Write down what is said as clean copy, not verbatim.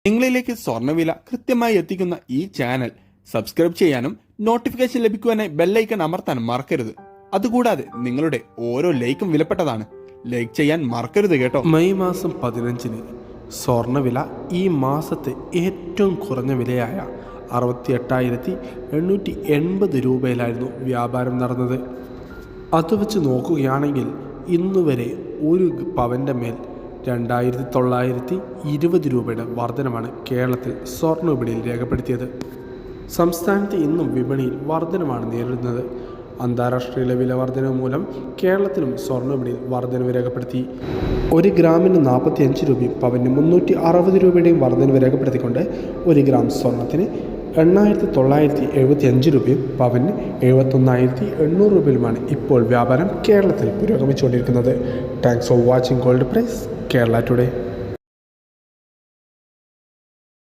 നിങ്ങളിലേക്ക് സ്വർണ്ണവില കൃത്യമായി എത്തിക്കുന്ന ഈ ചാനൽ സബ്സ്ക്രൈബ് ചെയ്യാനും നോട്ടിഫിക്കേഷൻ ലഭിക്കുവാനായി ബെല്ലൈക്കൺ അമർത്താനും മറക്കരുത്. അതുകൂടാതെ നിങ്ങളുടെ ഓരോ ലൈക്കും വിലപ്പെട്ടതാണ്. ലൈക്ക് ചെയ്യാൻ മറക്കരുത് കേട്ടോ. മെയ് മാസം 15-ന് സ്വർണ്ണവില ഈ മാസത്തെ ഏറ്റവും കുറഞ്ഞ വിലയായ 68,880 രൂപയിലായിരുന്നു വ്യാപാരം നടന്നത്. അത് വെച്ച് നോക്കുകയാണെങ്കിൽ ഇന്നുവരെ ഒരു പവൻ്റെ മേൽ 2,920 രൂപയുടെ വർധനമാണ് കേരളത്തിൽ സ്വർണ്ണ വിപണിയിൽ രേഖപ്പെടുത്തിയത്. സംസ്ഥാനത്ത് ഇന്നും വിപണിയിൽ വർധനമാണ് നേരിടുന്നത്. അന്താരാഷ്ട്ര വില വർധന മൂലം കേരളത്തിലും സ്വർണ്ണ വിപണിയിൽ വർധനവ് രേഖപ്പെടുത്തി. 1 ഗ്രാമിന് 45 രൂപയും പവന് 360 രൂപയുടെയും വർധനവ് രേഖപ്പെടുത്തിക്കൊണ്ട് 1 ഗ്രാം സ്വർണത്തിന് 8,975 രൂപയും പവന് 71,800 രൂപയിലുമാണ് ഇപ്പോൾ വ്യാപാരം കേരളത്തിൽ പുരോഗമിച്ചുകൊണ്ടിരിക്കുന്നത്. Thanks for watching gold price Kerala today.